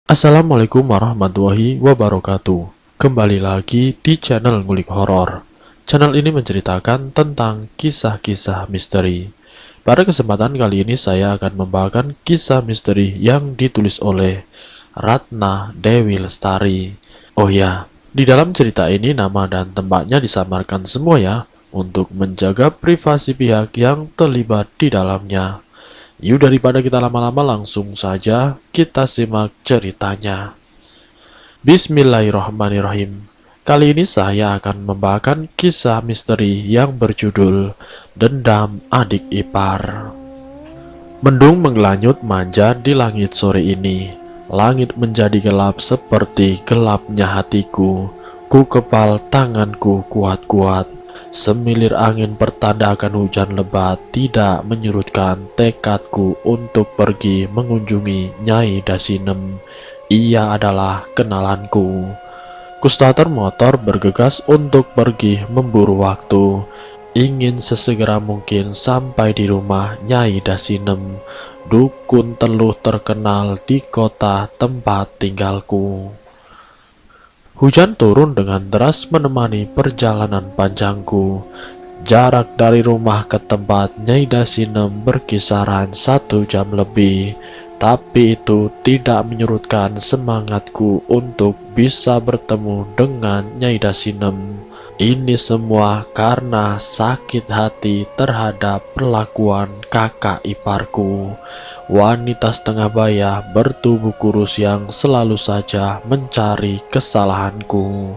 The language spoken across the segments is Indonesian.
Assalamualaikum warahmatullahi wabarakatuh. Kembali lagi di channel Ngulik Horor. Channel ini menceritakan tentang kisah-kisah misteri. Pada kesempatan kali ini saya akan membawakan kisah misteri yang ditulis oleh Ratna Dewi Lestari. Oh ya, di dalam cerita ini nama dan tempatnya disamarkan semua ya, untuk menjaga privasi pihak yang terlibat di dalamnya. Yuk daripada kita lama-lama langsung saja kita simak ceritanya. Bismillahirrahmanirrahim. Kali ini saya akan membawakan kisah misteri yang berjudul Dendam Adik Ipar. Mendung menggelanyut manja di langit sore ini. Langit menjadi gelap seperti gelapnya hatiku. Ku kepal tanganku kuat-kuat. Semilir angin pertanda akan hujan lebat tidak menyurutkan tekadku untuk pergi mengunjungi Nyai Dasinem. Ia adalah kenalanku. Ku starter motor bergegas untuk pergi memburu waktu. Ingin sesegera mungkin sampai di rumah Nyai Dasinem, dukun teluh terkenal di kota tempat tinggalku. Hujan turun dengan deras menemani perjalanan panjangku. Jarak dari rumah ke tempat Nyai Dasinem berkisaran 1 jam lebih. Tapi itu tidak menyurutkan semangatku untuk bisa bertemu dengan Nyai Dasinem. Ini semua karena sakit hati terhadap perlakuan kakak iparku. Wanita setengah baya bertubuh kurus yang selalu saja mencari kesalahanku.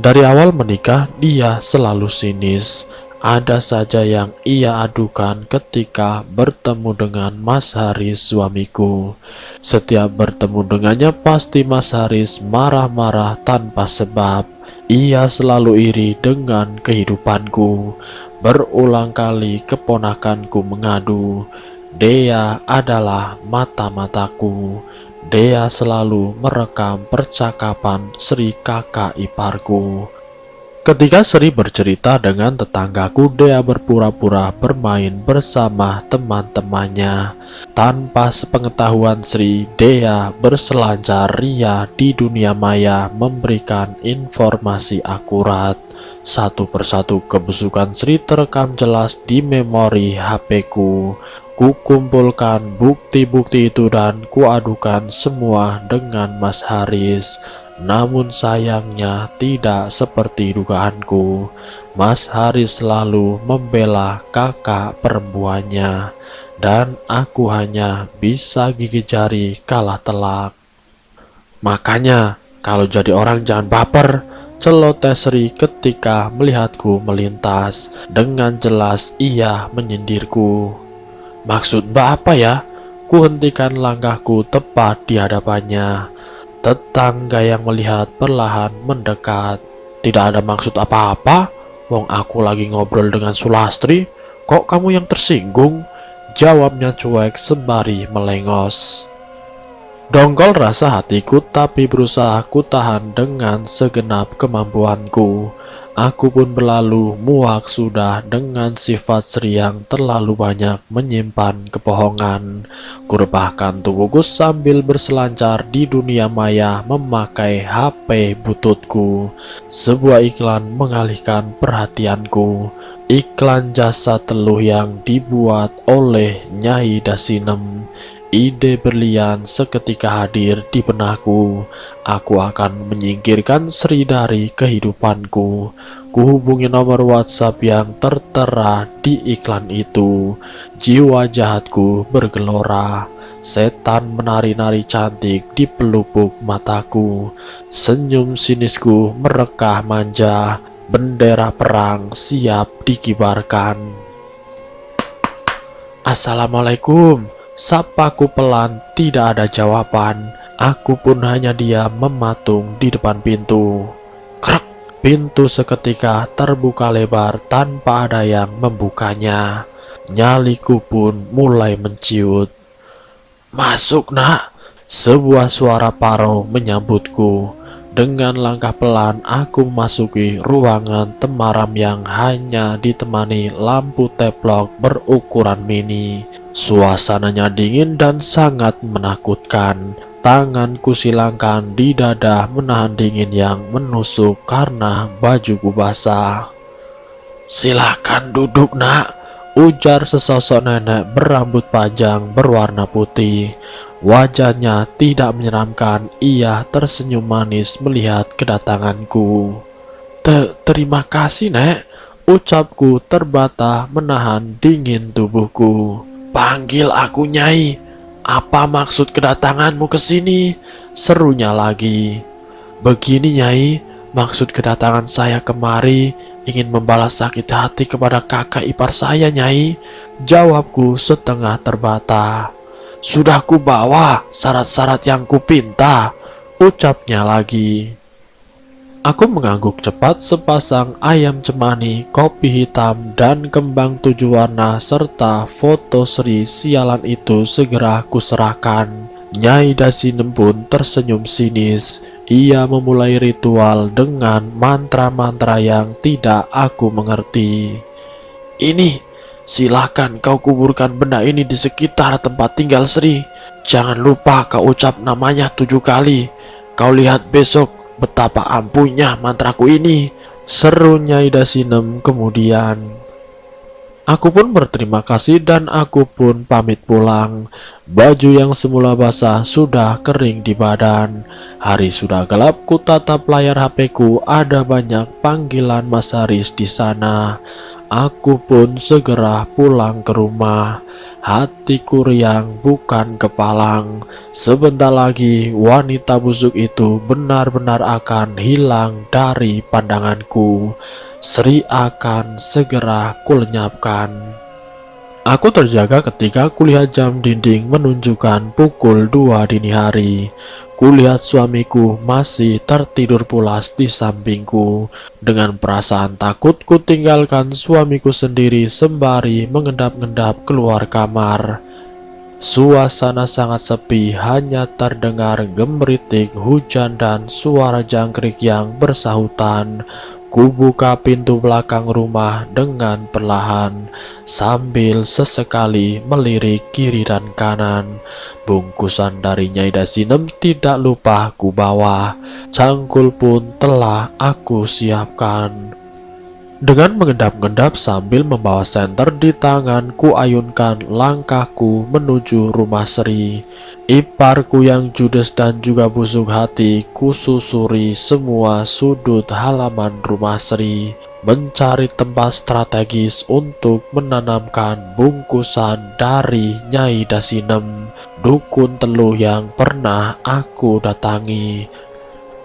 Dari awal menikah dia selalu sinis. Ada saja yang ia adukan ketika bertemu dengan Mas Haris suamiku. Setiap bertemu dengannya pasti Mas Haris marah-marah tanpa sebab. Ia selalu iri dengan kehidupanku. Berulang kali keponakanku mengadu. Dea adalah mata-mataku. Dea selalu merekam percakapan Sri kakak iparku. Ketika Sri bercerita dengan tetanggaku, Dea berpura-pura bermain bersama teman-temannya. Tanpa sepengetahuan Sri, Dea berselancar ria di dunia maya memberikan informasi akurat. Satu persatu kebusukan Sri terekam jelas di memori HP-ku. Ku kumpulkan bukti-bukti itu dan kuadukan semua dengan Mas Haris. Namun sayangnya tidak seperti dugaanku. Mas Haris selalu membela kakak perempuannya, dan aku hanya bisa gigit jari kalah telak. Makanya kalau jadi orang jangan baper, celoteh Sri ketika melihatku melintas. Dengan jelas ia menyindirku. Maksud mbak apa ya? Ku hentikan langkahku tepat di hadapannya. Tetangga yang melihat perlahan mendekat. Tidak ada maksud apa-apa. Wong aku lagi ngobrol dengan Sulastri. Kok kamu yang tersinggung? Jawabnya cuek sembari melengos. Dongkol rasa hatiku tapi berusaha ku tahan dengan segenap kemampuanku. Aku pun berlalu muak sudah dengan sifat Sri yang terlalu banyak menyimpan kebohongan. Kurebahkan tubuhku sambil berselancar di dunia maya memakai HP bututku. Sebuah iklan mengalihkan perhatianku. Iklan jasa teluh yang dibuat oleh Nyai Dasinem. Ide berlian seketika hadir di benakku. Aku akan menyingkirkan Sri dari kehidupanku. Kuhubungi nomor WhatsApp yang tertera di iklan itu. Jiwa jahatku bergelora. Setan menari-nari cantik di pelupuk mataku. Senyum sinisku merekah manja. Bendera perang siap dikibarkan. Assalamualaikum. Sapaku pelan, tidak ada jawaban. Aku pun hanya diam mematung di depan pintu. Krek, pintu seketika terbuka lebar tanpa ada yang membukanya. Nyaliku pun mulai menciut. Masuk nak, sebuah suara parau menyambutku. Dengan langkah pelan aku memasuki ruangan temaram yang hanya ditemani lampu teplok berukuran mini. Suasananya dingin dan sangat menakutkan. Tanganku silangkan di dada menahan dingin yang menusuk karena bajuku basah. "Silakan duduk, Nak," ujar sesosok nenek berambut panjang berwarna putih. Wajahnya tidak menyeramkan, ia tersenyum manis melihat kedatanganku. Terima kasih, Nek," ucapku terbata menahan dingin tubuhku. "Panggil aku Nyai. Apa maksud kedatanganmu ke sini?" serunya lagi. "Begini, Nyai, maksud kedatangan saya kemari ingin membalas sakit hati kepada kakak ipar saya, Nyai," jawabku setengah terbata. "Sudah kubawa syarat-syarat yang kupinta," ucapnya lagi. Aku mengangguk cepat sepasang ayam cemani, kopi hitam, dan kembang 7 warna serta foto Sri sialan itu segera kuserahkan. Nyai Dasinem pun tersenyum sinis. Ia memulai ritual dengan mantra-mantra yang tidak aku mengerti. "Ini, silahkan kau kuburkan benda ini di sekitar tempat tinggal Sri. Jangan lupa kau ucap namanya 7 kali. Kau lihat besok betapa ampuhnya mantraku ini," seru Nyai Dasinem kemudian. Aku pun berterima kasih dan aku pun pamit pulang. Baju yang semula basah sudah kering di badan. Hari sudah gelap, ku tatap layar HP-ku, ada banyak panggilan Mas Haris di sana. Aku pun segera pulang ke rumah. Hatiku riang bukan kepalang. Sebentar lagi wanita busuk itu benar-benar akan hilang dari pandanganku. Sri akan segera kulenyapkan. Aku terjaga ketika kulihat jam dinding menunjukkan pukul 2 dini hari. Kulihat suamiku masih tertidur pulas di sampingku. Dengan perasaan takut ku tinggalkan suamiku sendiri sembari mengendap-endap keluar kamar. Suasana sangat sepi, hanya terdengar gemeritik hujan dan suara jangkrik yang bersahutan. Ku buka pintu belakang rumah dengan perlahan, sambil sesekali melirik kiri dan kanan. Bungkusan dari Nyai Dasinem tidak lupa ku bawa. Cangkul pun telah aku siapkan. Dengan mengendap-endap sambil membawa senter di tangan, ku ayunkan langkahku menuju rumah Sri. Iparku yang judes dan juga busuk hati, ku susuri semua sudut halaman rumah Sri, mencari tempat strategis untuk menanamkan bungkusan dari Nyai Dasinem, dukun teluh yang pernah aku datangi.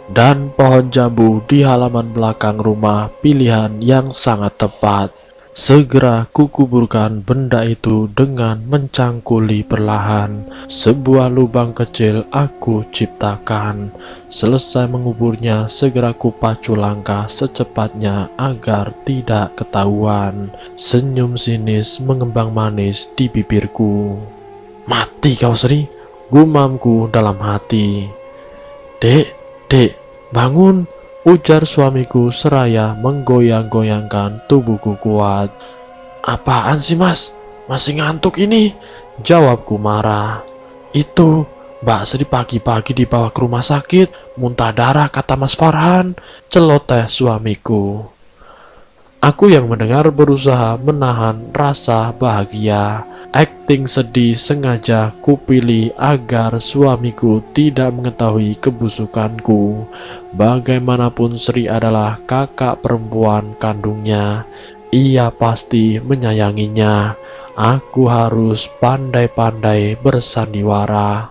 Dan pohon jambu di halaman belakang rumah, pilihan yang sangat tepat. Segera kukuburkan benda itu dengan mencangkuli perlahan. Sebuah lubang kecil aku ciptakan. Selesai menguburnya, segera kupacu langkah secepatnya agar tidak ketahuan. Senyum sinis mengembang manis di bibirku. "Mati kau Sri," gumamku dalam hati. Dek, bangun," ujar suamiku seraya menggoyang-goyangkan tubuhku kuat. "Apaan sih Mas? Masih ngantuk ini?" jawabku marah. "Itu, Mbak Sri pagi-pagi dibawa ke rumah sakit, muntah darah kata Mas Farhan," celoteh suamiku. Aku yang mendengar berusaha menahan rasa bahagia. Akting sedih sengaja kupilih agar suamiku tidak mengetahui kebusukanku. Bagaimanapun Sri adalah kakak perempuan kandungnya. Ia pasti menyayanginya. Aku harus pandai-pandai bersandiwara.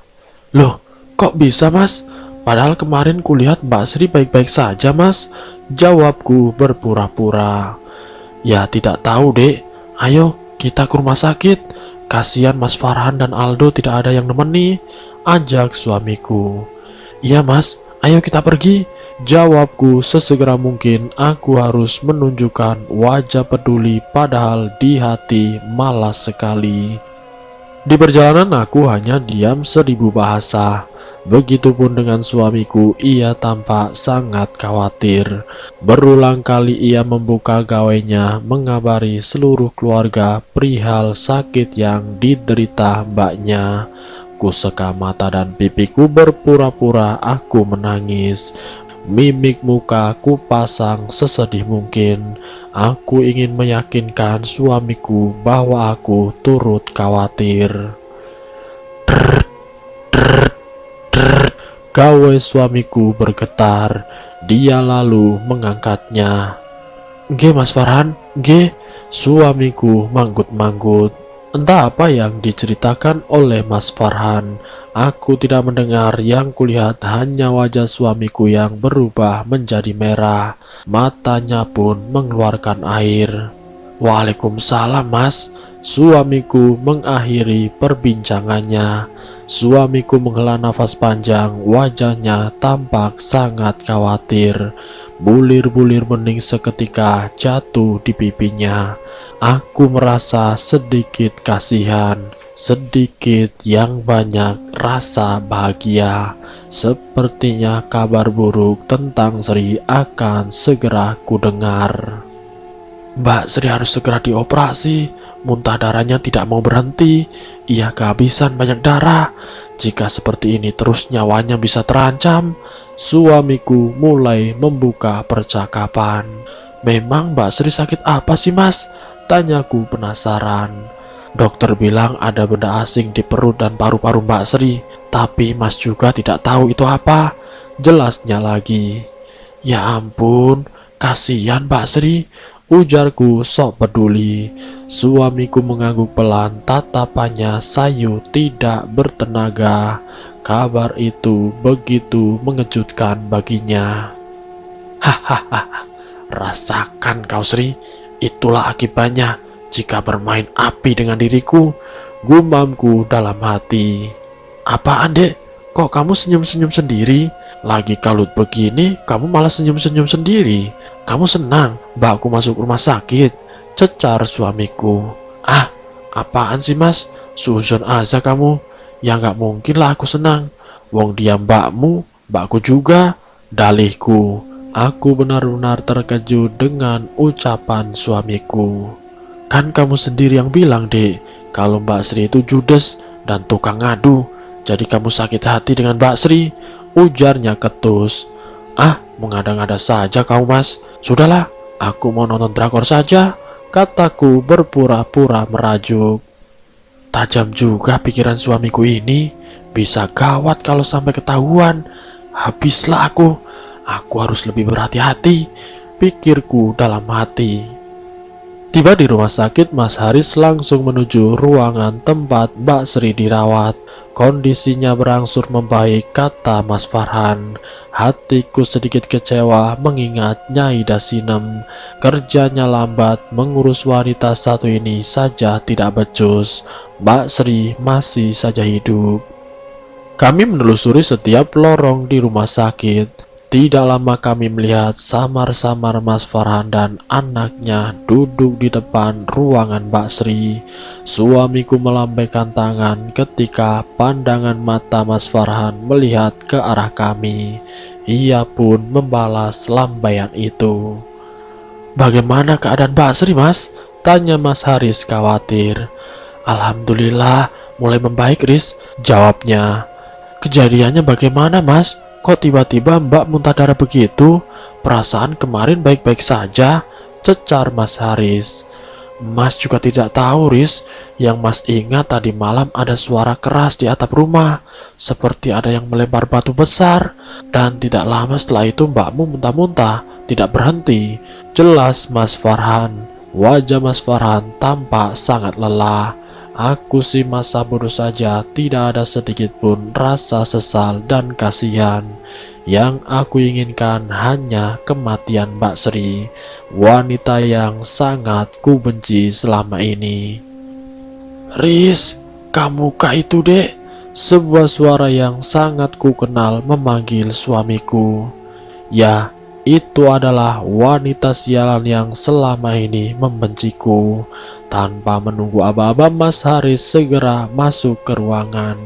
"Loh, kok bisa Mas? Padahal kemarin kulihat Mbak Sri baik-baik saja Mas," jawabku berpura-pura. "Ya tidak tahu dek, ayo kita ke rumah sakit. Kasihan Mas Farhan dan Aldo tidak ada yang nemeni," ajak suamiku. "Iya Mas, ayo kita pergi," jawabku sesegera mungkin. Aku harus menunjukkan wajah peduli padahal di hati malas sekali. Di perjalanan aku hanya diam 1000 bahasa. Begitupun dengan suamiku, ia tampak sangat khawatir. Berulang kali ia membuka gawainya mengabari seluruh keluarga perihal sakit yang diderita mbaknya. Aku seka mata dan pipiku berpura-pura aku menangis. Mimik muka ku pasang sesedih mungkin. Aku ingin meyakinkan suamiku bahwa aku turut khawatir. Gawai suamiku bergetar. Dia lalu mengangkatnya. "Nggih Mas Farhan, nggih." Suamiku manggut-manggut. Entah apa yang diceritakan oleh Mas Farhan. Aku tidak mendengar, yang kulihat hanya wajah suamiku yang berubah menjadi merah. Matanya pun mengeluarkan air. "Waalaikumsalam Mas." Suamiku mengakhiri perbincangannya. Suamiku menghela nafas panjang, wajahnya tampak sangat khawatir. Bulir-bulir bening seketika jatuh di pipinya. Aku merasa sedikit kasihan, sedikit yang banyak rasa bahagia. Sepertinya kabar buruk tentang Sri akan segera kudengar. Mbak Sri harus segera dioperasi. Muntah darahnya tidak mau berhenti. Ia kehabisan banyak darah. Jika seperti ini terus nyawanya bisa terancam. Suamiku mulai membuka percakapan. "Memang Mbak Sri sakit apa sih Mas?" tanyaku penasaran. "Dokter bilang ada benda asing di perut dan paru-paru Mbak Sri. Tapi Mas juga tidak tahu itu apa," jelasnya lagi. "Ya ampun, kasihan Mbak Sri," ujarku sok peduli. Suamiku mengangguk pelan, tatapannya sayu tidak bertenaga. Kabar itu begitu mengejutkan baginya. "Hahaha, rasakan kau Sri, itulah akibatnya jika bermain api dengan diriku," gumamku dalam hati. "Apaan dek? Kok kamu senyum-senyum sendiri? Lagi kalut begini, kamu malah senyum-senyum sendiri. Kamu senang mbakku masuk rumah sakit?" cecar suamiku. "Ah, apaan sih Mas? Suzon aja kamu. Ya nggak mungkin lah aku senang. Wong dia mbakku juga," dalihku. Aku benar-benar terkejut dengan ucapan suamiku. "Kan kamu sendiri yang bilang dek, kalau Mbak Sri itu judes dan tukang ngadu. Jadi kamu sakit hati dengan Mbak Sri," ujarnya ketus. "Ah, mengada-ngada saja kau Mas. Sudahlah, aku mau nonton drakor saja," kataku berpura-pura merajuk. Tajam juga pikiran suamiku ini. Bisa gawat kalau sampai ketahuan. Habislah aku. Aku harus lebih berhati-hati, pikirku dalam hati. Tiba di rumah sakit, Mas Haris langsung menuju ruangan tempat Mbak Sri dirawat. Kondisinya berangsur membaik, kata Mas Farhan. Hatiku sedikit kecewa mengingat Nyai Dasinem. Kerjanya lambat, mengurus wanita satu ini saja tidak becus. Mbak Sri masih saja hidup. Kami menelusuri setiap lorong di rumah sakit. Tidak lama kami melihat samar-samar Mas Farhan dan anaknya duduk di depan ruangan Mbak Sri. Suamiku melambaikan tangan ketika pandangan mata Mas Farhan melihat ke arah kami. Ia pun membalas lambaian itu. "Bagaimana keadaan Mbak Sri, Mas?" tanya Mas Haris khawatir. "Alhamdulillah, mulai membaik, Riz," jawabnya. "Kejadiannya bagaimana, Mas? Kok tiba-tiba Mbak muntah darah begitu? Perasaan kemarin baik-baik saja," cecar Mas Haris. "Mas juga tidak tahu, Riz. Yang Mas ingat tadi malam ada suara keras di atap rumah, seperti ada yang melempar batu besar. Dan tidak lama setelah itu Mbakmu muntah-muntah, tidak berhenti," jelas Mas Farhan. Wajah Mas Farhan tampak sangat lelah. Aku si masa bodoh saja, tidak ada sedikit pun rasa sesal dan kasihan. Yang aku inginkan hanya kematian Mbak Sri, wanita yang sangat kubenci selama ini. "Riz, kamu kah itu dek?" Sebuah suara yang sangat ku kenal memanggil suamiku. Ya, itu adalah wanita sialan yang selama ini membenciku. Tanpa menunggu aba-aba, Mas Haris segera masuk ke ruangan.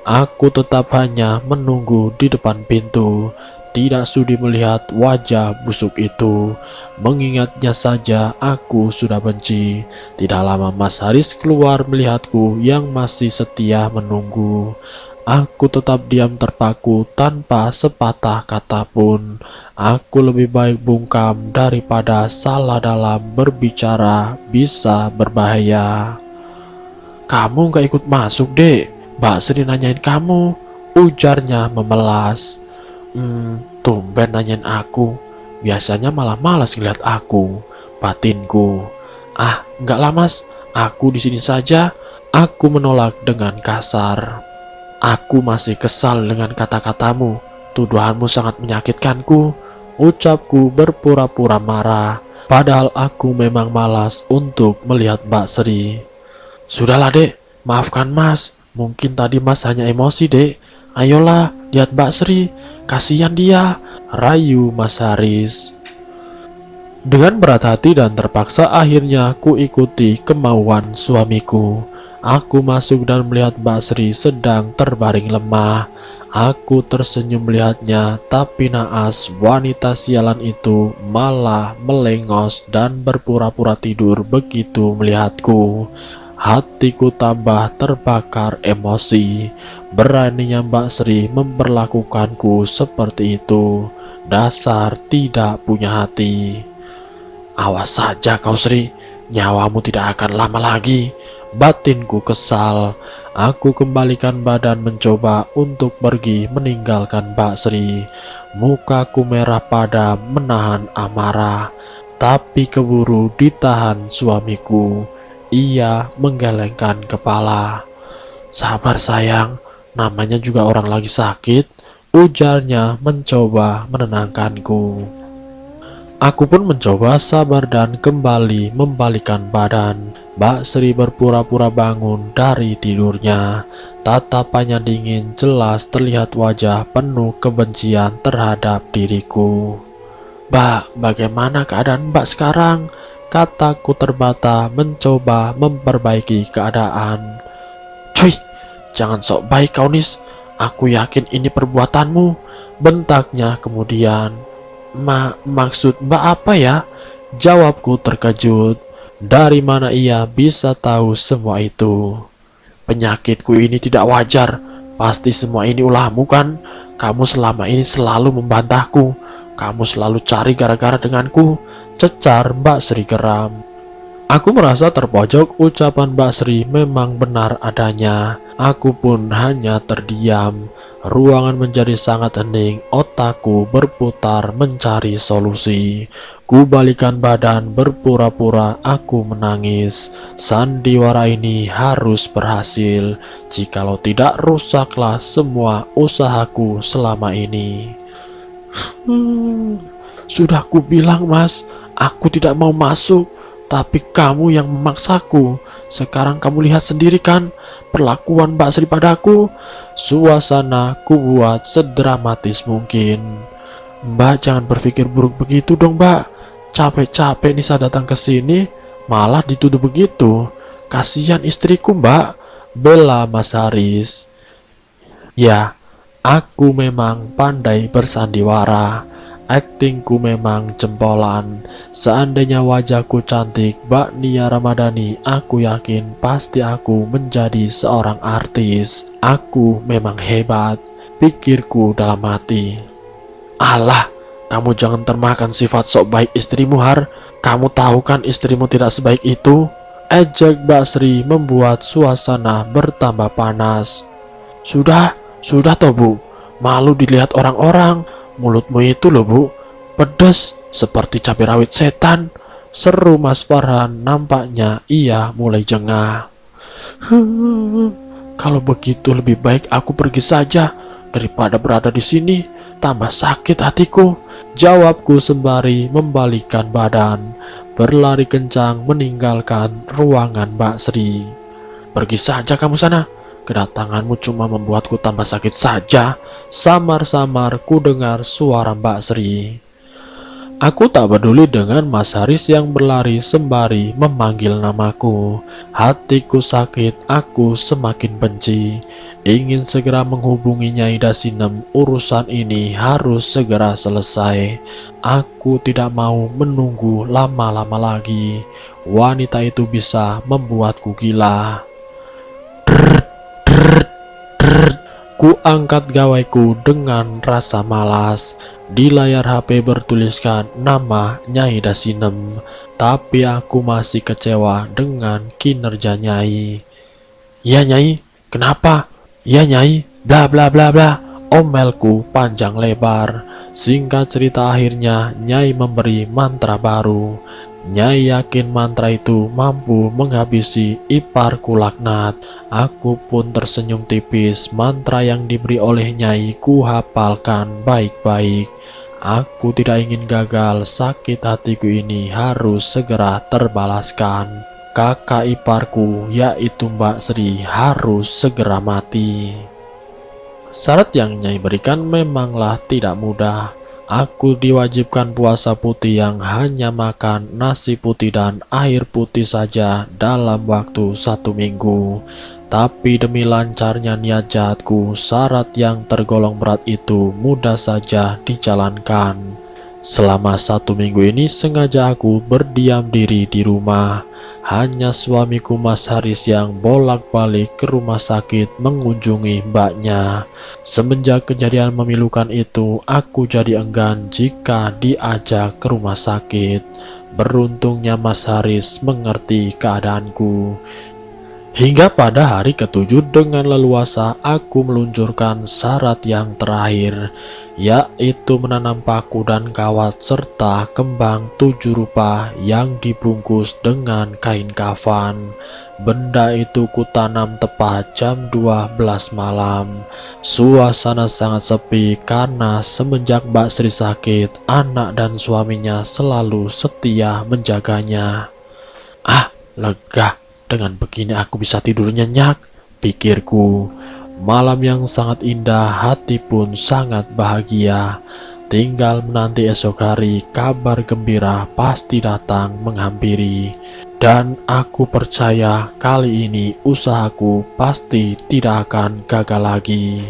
Aku tetap hanya menunggu di depan pintu. tidak sudi melihat wajah busuk itu. Mengingatnya saja aku sudah benci. Tidak lama Mas Haris keluar melihatku yang masih setia menunggu. Aku tetap diam terpaku tanpa sepatah kata pun. Aku lebih baik bungkam daripada salah dalam berbicara bisa berbahaya. Kamu gak ikut masuk, Dek. Mbak Sri nanyain kamu, ujarnya memelas. Tumben nanyain aku. Biasanya malah malas ngeliat aku, batinku. Enggak lah Mas, aku di sini saja. Aku menolak dengan kasar. Aku masih kesal dengan kata-katamu. Tuduhanmu sangat menyakitkanku. Ucapku berpura-pura marah, padahal aku memang malas untuk melihat Mbak Sri. Sudahlah Dek, maafkan Mas. Mungkin tadi Mas hanya emosi Dek. Ayolah, lihat Mbak Sri. Kasihan dia, rayu Mas Haris. Dengan berat hati dan terpaksa akhirnya ku ikuti kemauan suamiku. Aku masuk dan melihat Mbak Sri sedang terbaring lemah. Aku tersenyum melihatnya, tapi naas wanita sialan itu malah melengos dan berpura-pura tidur begitu melihatku. Hatiku tambah terbakar emosi. Beraninya Mbak Sri memperlakukanku seperti itu. Dasar tidak punya hati. Awas saja kau Sri, nyawamu tidak akan lama lagi. Batinku kesal. Aku kembalikan badan mencoba untuk pergi meninggalkan Mbak Sri. Mukaku merah padam menahan amarah, tapi keburu ditahan suamiku. Ia menggelengkan kepala. Sabar sayang, namanya juga orang lagi sakit, ujarnya mencoba menenangkanku. Aku pun mencoba sabar dan kembali membalikkan badan. Mbak Sri berpura-pura bangun dari tidurnya. Tatapannya dingin, jelas terlihat wajah penuh kebencian terhadap diriku. Mbak, bagaimana keadaan Mbak sekarang? Kataku terbata mencoba memperbaiki keadaan. Cuy, jangan sok baik kau Nis. Aku yakin ini perbuatanmu, bentaknya kemudian. Maksud Mbak apa ya? Jawabku terkejut. Dari mana ia bisa tahu semua itu? Penyakitku ini tidak wajar. Pasti semua ini ulahmu kan? Kamu selama ini selalu membantahku. Kamu selalu cari gara-gara denganku, cecar Mbak Sri geram. Aku merasa terpojok, ucapan Mbak Sri memang benar adanya. Aku pun hanya terdiam. Ruangan menjadi sangat hening, otakku berputar mencari solusi. Ku balikan badan berpura-pura aku menangis. Sandiwara ini harus berhasil. Jikalau tidak, rusaklah semua usahaku selama ini. Sudah ku bilang Mas, aku tidak mau masuk, tapi kamu yang memaksaku. Sekarang kamu lihat sendiri kan perlakuan Mbak Sri padaku. Suasana ku buat sedramatis mungkin. Mbak jangan berpikir buruk begitu dong Mbak. Capek-capek Nisa datang ke sini malah dituduh begitu. Kasihan istriku Mbak, bela Mas Haris. Ya, aku memang pandai bersandiwara. Aktingku memang jempolan. Seandainya wajahku cantik Mbak Nia Ramadhani, aku yakin pasti aku menjadi seorang artis. Aku memang hebat, pikirku dalam hati. Alah, kamu jangan termakan sifat sok baik istrimu Har. Kamu tahu kan istrimu tidak sebaik itu. Ejek Mbak Sri membuat suasana bertambah panas. Sudah toh Bu, malu dilihat orang-orang. Mulutmu itu loh Bu, pedas seperti cabai rawit setan, seru Mas Farhan. Nampaknya ia mulai jengah. Kalau begitu lebih baik aku pergi saja daripada berada di sini, tambah sakit hatiku, jawabku sembari membalikkan badan, berlari kencang meninggalkan ruangan Mbak Sri. Pergi saja kamu sana. Kedatanganmu cuma membuatku tambah sakit saja. Samar-samar ku dengar suara Mbak Sri. Aku tak peduli dengan Mas Haris yang berlari sembari memanggil namaku. Hatiku sakit, aku semakin benci. Ingin segera menghubungi Nyai Dasinem, urusan ini harus segera selesai. Aku tidak mau menunggu lama-lama lagi. Wanita itu bisa membuatku gila. Ku angkat gawaiku dengan rasa malas. Di layar HP bertuliskan nama Nyai Dasinem, tapi aku masih kecewa dengan kinerja Nyai. Ya Nyai, kenapa? Ya Nyai, bla bla bla bla. Omelku panjang lebar. Singkat cerita, akhirnya Nyai memberi mantra baru. Nyai yakin mantra itu mampu menghabisi iparku laknat. Aku pun tersenyum tipis. Mantra yang diberi oleh Nyai ku hafalkan baik-baik. Aku tidak ingin gagal. Sakit hatiku ini harus segera terbalaskan. Kakak iparku, yaitu Mbak Sri, harus segera mati. Syarat yang Nyai berikan memanglah tidak mudah. Aku diwajibkan puasa putih yang hanya makan nasi putih dan air putih saja dalam waktu 1 minggu. Tapi demi lancarnya niat jahatku, syarat yang tergolong berat itu mudah saja dijalankan. Selama 1 minggu ini sengaja aku berdiam diri di rumah. Hanya suamiku Mas Haris yang bolak-balik ke rumah sakit mengunjungi mbaknya. Semenjak kejadian memilukan itu, aku jadi enggan jika diajak ke rumah sakit. Beruntungnya Mas Haris mengerti keadaanku. Hingga pada hari ke-7 dengan leluasa aku meluncurkan syarat yang terakhir, yaitu menanam paku dan kawat serta kembang 7 rupa yang dibungkus dengan kain kafan. Benda itu kutanam tepat jam 12 malam. Suasana sangat sepi karena semenjak Mbak Sri sakit, anak dan suaminya selalu setia menjaganya. Lega. Dengan begini aku bisa tidur nyenyak, pikirku. Malam yang sangat indah, hati pun sangat bahagia. Tinggal menanti esok hari, kabar gembira pasti datang menghampiri. Dan aku percaya kali ini usahaku pasti tidak akan gagal lagi.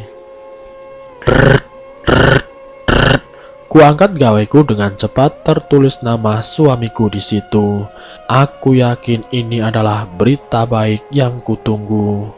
Kuangkat gawaiku dengan cepat, tertulis nama suamiku di situ. Aku yakin ini adalah berita baik yang kutunggu.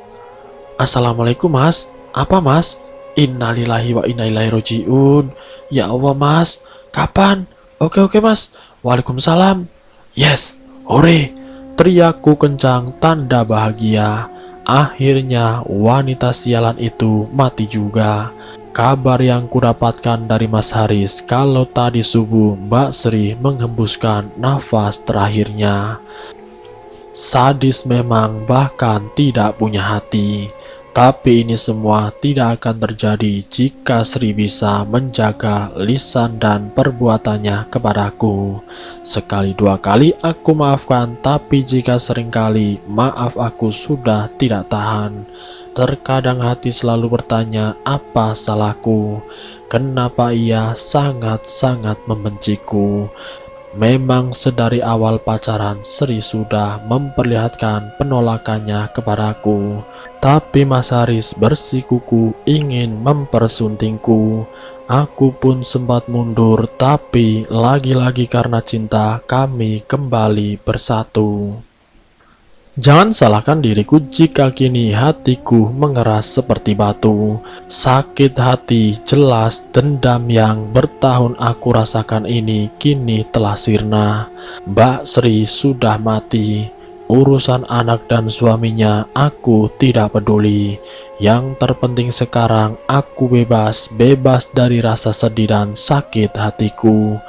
Assalamualaikum Mas. Apa Mas? Innalillahi wa inna ilaihi rojiun. Ya Allah Mas, kapan? Oke Mas. Waalaikumsalam. Yes, hore. Teriakku kencang tanda bahagia. Akhirnya wanita sialan itu mati juga. Kabar yang kudapatkan dari Mas Haris kalau tadi subuh Mbak Sri menghembuskan nafas terakhirnya. Sadis memang, bahkan tidak punya hati. Tapi ini semua tidak akan terjadi jika Sri bisa menjaga lisan dan perbuatannya kepadaku. Sekali dua kali aku maafkan, tapi jika seringkali maaf aku sudah tidak tahan. Terkadang hati selalu bertanya, apa salahku? Kenapa ia sangat-sangat membenciku? Memang sedari awal pacaran Sri sudah memperlihatkan penolakannya kepadaku. Tapi Mas Haris bersikuku ingin mempersuntingku. Aku pun sempat mundur, tapi lagi-lagi karena cinta kami kembali bersatu. Jangan salahkan diriku jika kini hatiku mengeras seperti batu. Sakit hati, jelas dendam yang bertahun aku rasakan ini kini telah sirna. Mbak Sri sudah mati. Urusan anak dan suaminya aku tidak peduli. Yang terpenting sekarang aku bebas dari rasa sedih dan sakit hatiku.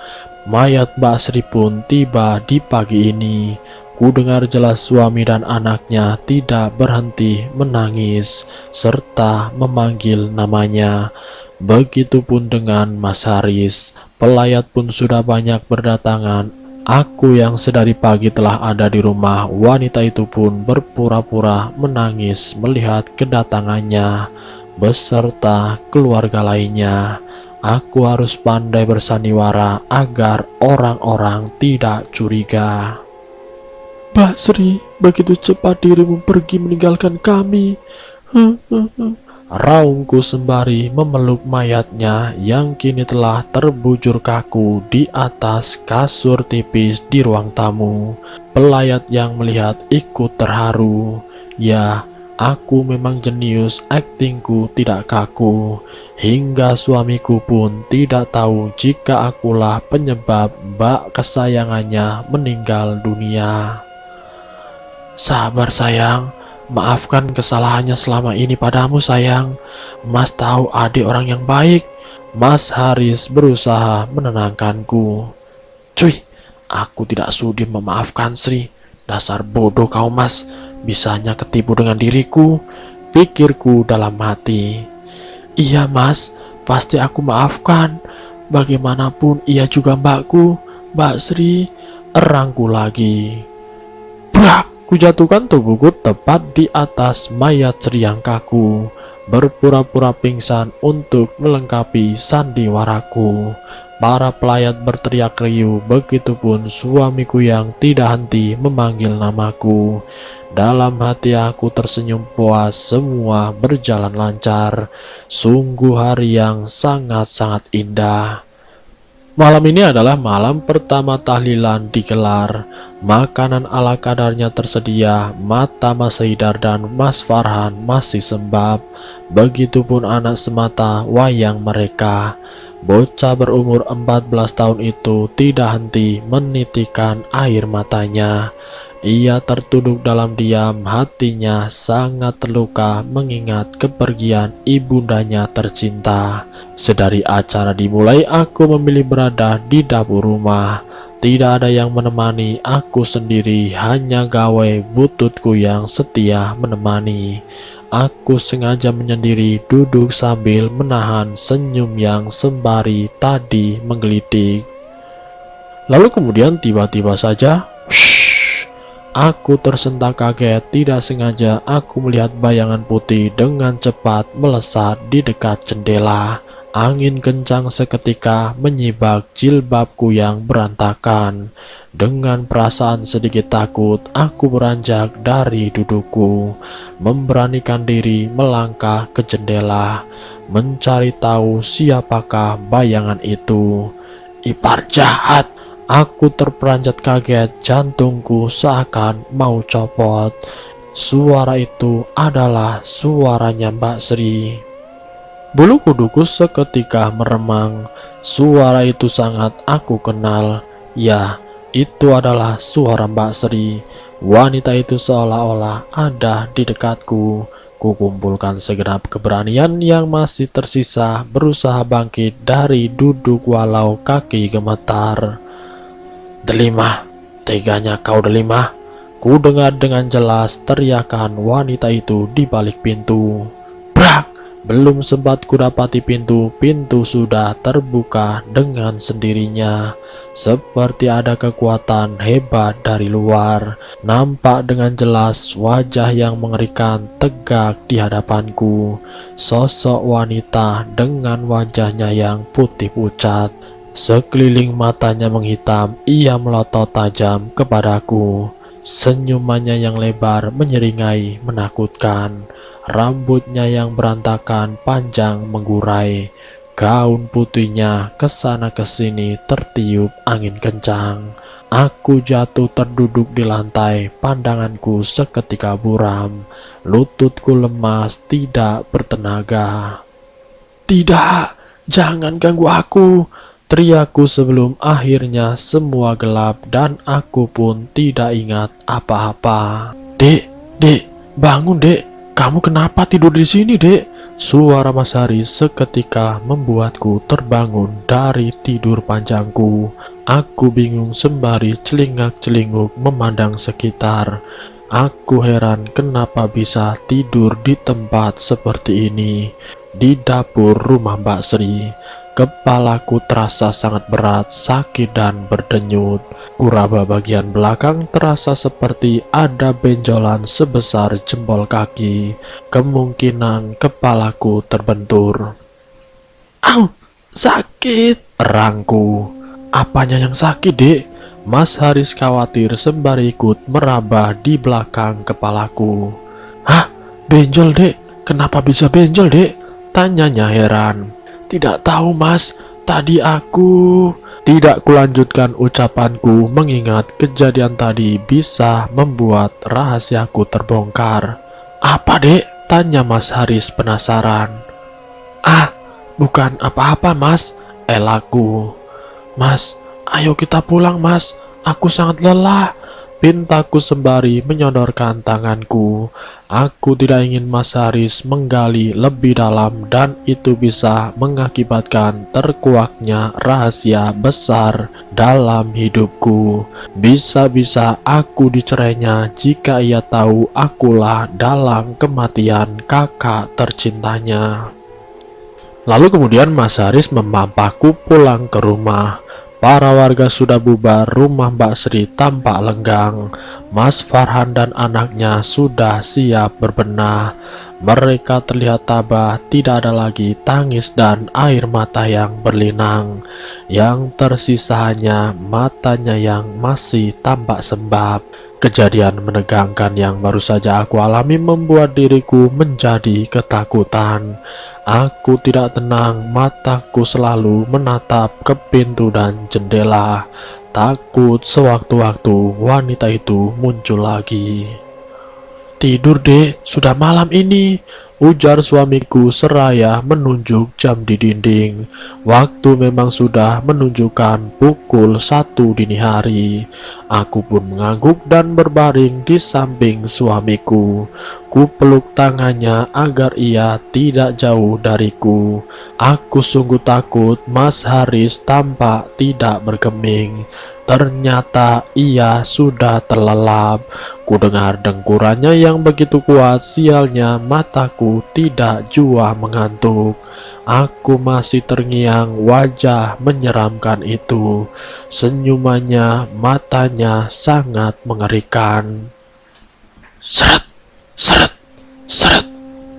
Mayat Mbak Sri pun tiba di pagi ini. Ku dengar jelas suami dan anaknya tidak berhenti menangis serta memanggil namanya. Begitupun dengan Mas Haris. Pelayat pun sudah banyak berdatangan. Aku yang sedari pagi telah ada di rumah wanita itu pun berpura-pura menangis melihat kedatangannya beserta keluarga lainnya. Aku harus pandai bersandiwara agar orang-orang tidak curiga. Mbak Sri, begitu cepat dirimu pergi meninggalkan kami. Raungku sembari memeluk mayatnya yang kini telah terbujur kaku di atas kasur tipis di ruang tamu. Pelayat yang melihat ikut terharu. Ya, aku memang jenius, aktingku tidak kaku. Hingga suamiku pun tidak tahu jika akulah penyebab mbak kesayangannya meninggal dunia. Sabar sayang, maafkan kesalahannya selama ini padamu sayang. Mas tahu adik orang yang baik. Mas Haris berusaha menenangkanku. Cuy, aku tidak sudi memaafkan Sri. Dasar bodoh kau Mas, bisanya ketipu dengan diriku, pikirku dalam hati. Iya Mas, pasti aku maafkan. Bagaimanapun ia juga mbakku, Mbak Sri, erangku lagi. Brak! Kujatuhkan tubuhku tepat di atas mayat Sri yang kaku, berpura-pura pingsan untuk melengkapi sandiwaraku. Para pelayat berteriak riuh, begitupun suamiku yang tidak henti memanggil namaku. Dalam hati aku tersenyum puas, semua berjalan lancar. Sungguh hari yang sangat-sangat indah. Malam ini adalah malam pertama tahlilan digelar. Makanan ala kadarnya tersedia. Mata Mas Haidar dan Mas Farhan masih sembab. Begitupun anak semata wayang mereka. Bocah berumur 14 tahun itu tidak henti menitikan air matanya. Ia tertunduk dalam diam, hatinya sangat terluka mengingat kepergian ibundanya tercinta. Sedari acara dimulai, aku memilih berada di dapur rumah. Tidak ada yang menemani, aku sendiri, hanya gawai bututku yang setia menemani. Aku sengaja menyendiri duduk sambil menahan senyum yang sembari tadi menggelitik. Lalu kemudian tiba-tiba saja, aku tersentak kaget. Tidak sengaja aku melihat bayangan putih dengan cepat melesat di dekat jendela. Angin kencang seketika menyibak jilbabku yang berantakan. Dengan perasaan sedikit takut, aku beranjak dari dudukku, memberanikan diri melangkah ke jendela, mencari tahu siapakah bayangan itu. Ipar jahat! Aku terperanjat kaget, jantungku seakan mau copot. Suara itu adalah suaranya Mbak Sri. Bulu kuduku seketika meremang. Suara itu sangat aku kenal. Ya, itu adalah suara Mbak Sri. Wanita itu seolah-olah ada di dekatku. Kukumpulkan segenap keberanian yang masih tersisa, berusaha bangkit dari duduk walau kaki gemetar. Delimah, teganya kau Delimah. Ku dengar dengan jelas teriakan wanita itu di balik pintu. Brak! Belum sempat kudapati pintu sudah terbuka dengan sendirinya. Seperti ada kekuatan hebat dari luar. Nampak dengan jelas wajah yang mengerikan tegak di hadapanku. Sosok wanita dengan wajahnya yang putih pucat. Sekeliling matanya menghitam, ia melotot tajam kepadaku. Senyumannya yang lebar menyeringai menakutkan. Rambutnya yang berantakan panjang menggurai. Gaun putihnya kesana kesini tertiup angin kencang. Aku jatuh terduduk di lantai, pandanganku seketika buram. Lututku lemas, tidak bertenaga. Tidak, jangan ganggu aku, teriakku sebelum akhirnya semua gelap dan aku pun tidak ingat apa-apa. Dek, bangun dek. Kamu kenapa tidur di sini, Dek? Suara Mas Haris seketika membuatku terbangun dari tidur panjangku. Aku bingung sembari celingak-celinguk memandang sekitar. Aku heran kenapa bisa tidur di tempat seperti ini, di dapur rumah Mbak Sri. Kepalaku terasa sangat berat, sakit dan berdenyut. Kuraba bagian belakang terasa seperti ada benjolan sebesar jempol kaki. Kemungkinan kepalaku terbentur. Au! sakit, erangku. Apanya yang sakit, Dek? Mas Haris khawatir sembari ikut meraba di belakang kepalaku. Hah? Benjol, Dek? Kenapa bisa benjol, Dek? Tanyanya heran. Tidak tahu, Mas. Tadi aku... Tidak kulanjutkan ucapanku mengingat kejadian tadi bisa membuat rahasiaku terbongkar. Apa, Dek? Tanya Mas Haris penasaran. Ah, bukan apa-apa, Mas. Elaku. Mas, ayo kita pulang, Mas. Aku sangat lelah. Pintaku sembari menyodorkan tanganku. Aku tidak ingin Mas Haris menggali lebih dalam dan itu bisa mengakibatkan terkuaknya rahasia besar dalam hidupku. Bisa-bisa aku dicerainya jika ia tahu akulah dalang kematian kakak tercintanya. Lalu kemudian Mas Haris memampahku pulang ke rumah. Para warga sudah bubar, rumah Mbak Sri tampak lenggang. Mas Farhan dan anaknya sudah siap berbenah. Mereka terlihat tabah, tidak ada lagi tangis dan air mata yang berlinang. Yang tersisa hanya matanya yang masih tampak sembab. Kejadian menegangkan yang baru saja aku alami membuat diriku menjadi ketakutan. Aku tidak tenang, mataku selalu menatap ke pintu dan jendela. Takut sewaktu-waktu wanita itu muncul lagi. Tidur, Dek, sudah malam ini, ujar suamiku seraya menunjuk jam di dinding. Waktu memang sudah menunjukkan pukul 1 dini hari. Aku pun mengangguk dan berbaring di samping suamiku. Ku peluk tangannya agar ia tidak jauh dariku. Aku sungguh takut Mas Haris tampak tidak bergeming. Ternyata ia sudah terlelap. Ku dengar dengkurannya yang begitu kuat, sialnya mataku tidak jua mengantuk. Aku masih terngiang wajah menyeramkan itu. Senyumannya, matanya sangat mengerikan. Seret, seret, seret.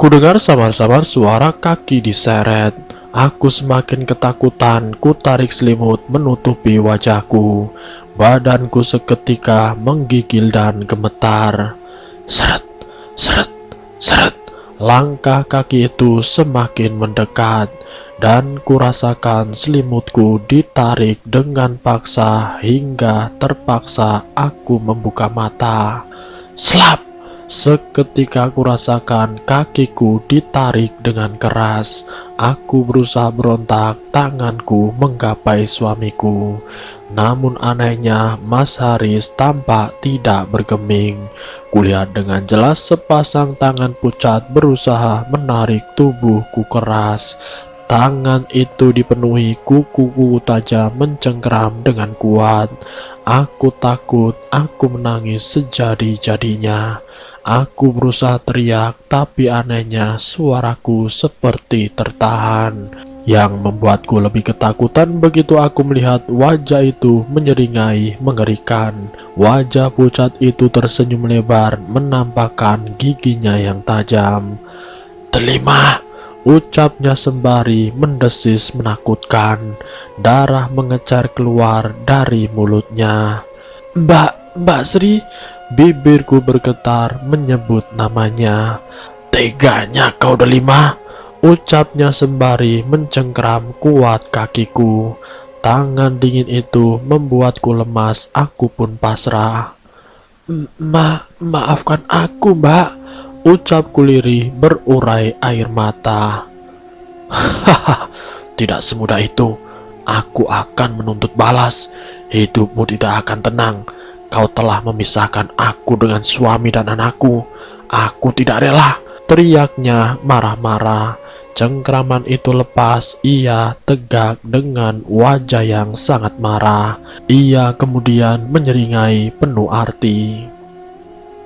Ku dengar samar-samar suara kaki diseret. Aku semakin ketakutan, ku tarik selimut menutupi wajahku. Badanku seketika menggigil dan gemetar. Seret, seret, seret. Langkah kaki itu semakin mendekat dan kurasakan selimutku ditarik dengan paksa hingga terpaksa aku membuka mata. Slap! Seketika aku rasakan kakiku ditarik dengan keras. Aku berusaha berontak, tanganku menggapai suamiku. Namun anehnya Mas Haris tampak tidak bergeming. Kulihat dengan jelas sepasang tangan pucat berusaha menarik tubuhku keras. Tangan itu dipenuhi kuku-kuku tajam mencengkeram dengan kuat. Aku takut, aku menangis sejadi-jadinya. Aku berusaha teriak, tapi anehnya suaraku seperti tertahan. Yang membuatku lebih ketakutan begitu aku melihat wajah itu menyeringai mengerikan. Wajah pucat itu tersenyum lebar, menampakkan giginya yang tajam. Delima! Ucapnya sembari mendesis menakutkan. Darah mengecar keluar dari mulutnya. Mbak Sri, bibirku bergetar menyebut namanya. Teganya kau Delima, ucapnya sembari mencengkeram kuat kakiku. Tangan dingin itu membuatku lemas, aku pun pasrah. Maafkan aku, Mbak, ucapku lirih berurai air mata. Hahaha, tidak semudah itu. Aku akan menuntut balas. Hidupmu tidak akan tenang. Kau telah memisahkan aku dengan suami dan anakku. Aku tidak rela, teriaknya marah-marah. Cengkraman itu lepas, ia tegak dengan wajah yang sangat marah. Ia kemudian menyeringai penuh arti.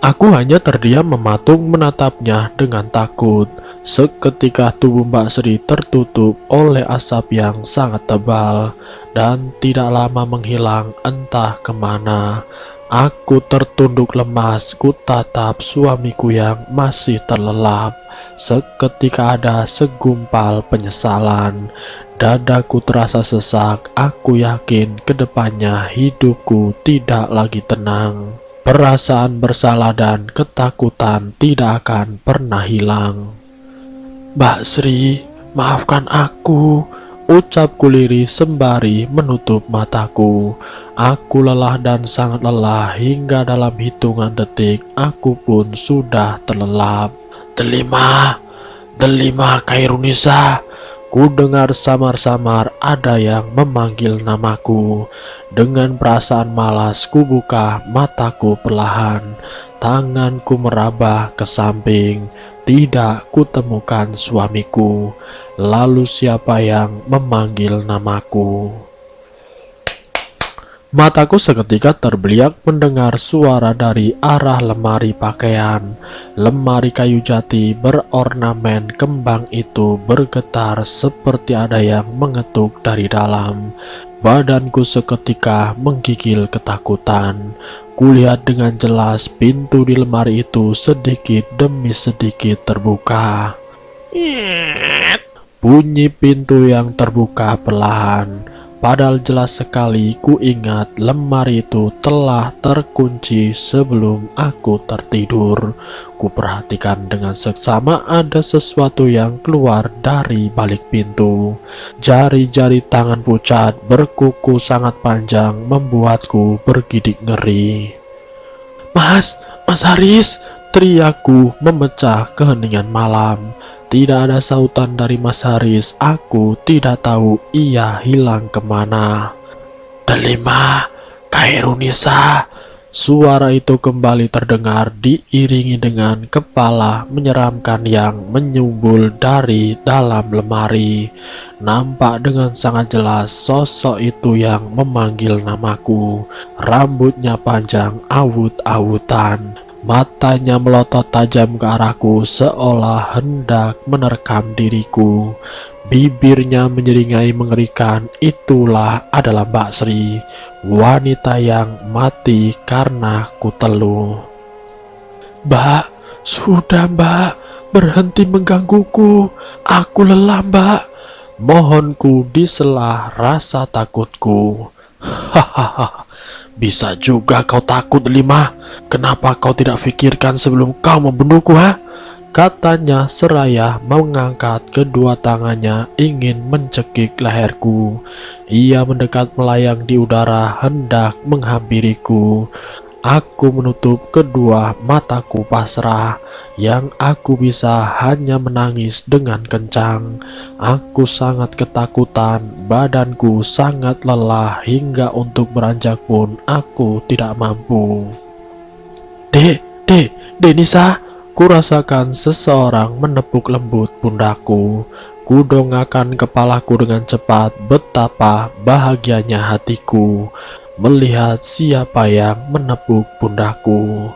Aku hanya terdiam mematung menatapnya dengan takut. Seketika tubuh Mbak Sri tertutup oleh asap yang sangat tebal dan tidak lama menghilang entah kemana. Aku tertunduk lemas, ku tatap suamiku yang masih terlelap. Seketika ada segumpal penyesalan. Dadaku terasa sesak, aku yakin kedepannya hidupku tidak lagi tenang. Perasaan bersalah dan ketakutan tidak akan pernah hilang. Mbak Sri, maafkan aku, ucapku lirih sembari menutup mataku. Aku lelah dan sangat lelah hingga dalam hitungan detik aku pun sudah terlelap. Delima, Delima Kairunisa. Ku dengar samar-samar ada yang memanggil namaku. Dengan perasaan malas ku buka mataku perlahan. Tanganku meraba ke samping. Tidak kutemukan suamiku. Lalu siapa yang memanggil namaku? Mataku seketika terbeliak mendengar suara dari arah lemari pakaian. Lemari kayu jati berornamen kembang itu bergetar seperti ada yang mengetuk dari dalam. Badanku seketika menggigil ketakutan. Kulihat dengan jelas pintu di lemari itu sedikit demi sedikit terbuka. Bunyi pintu yang terbuka perlahan. Padahal jelas sekali ku ingat lemari itu telah terkunci sebelum aku tertidur. Ku perhatikan dengan seksama ada sesuatu yang keluar dari balik pintu. Jari-jari tangan pucat berkuku sangat panjang membuatku bergidik ngeri. Mas Haris, teriakku memecah keheningan malam. Tidak ada sautan dari Mas Haris. Aku tidak tahu ia hilang kemana. Delima Kairunisa. Suara itu kembali terdengar diiringi dengan kepala menyeramkan yang menyumbul dari dalam lemari. Nampak dengan sangat jelas sosok itu yang memanggil namaku. Rambutnya panjang awut-awutan. Matanya melotot tajam ke arahku seolah hendak menerkam diriku. Bibirnya menyeringai mengerikan. Itulah adalah Mbak Sri, wanita yang mati karena kutelu. Mbak, sudah Mbak, berhenti menggangguku. Aku lelah Mbak. Mohonku di sela rasa takutku. Hahaha. Bisa juga kau takut, Delima. Kenapa kau tidak pikirkan sebelum kau membunuhku, ha? Katanya seraya mengangkat kedua tangannya ingin mencekik leherku. Ia mendekat melayang di udara hendak menghampiriku. Aku menutup kedua mataku pasrah. Yang aku bisa hanya menangis dengan kencang. Aku sangat ketakutan, badanku sangat lelah hingga untuk beranjak pun aku tidak mampu. Denisa, kurasakan seseorang menepuk lembut pundakku. Kudongakkan kepalaku dengan cepat. Betapa bahagianya hatiku melihat siapa yang menepuk pundakku.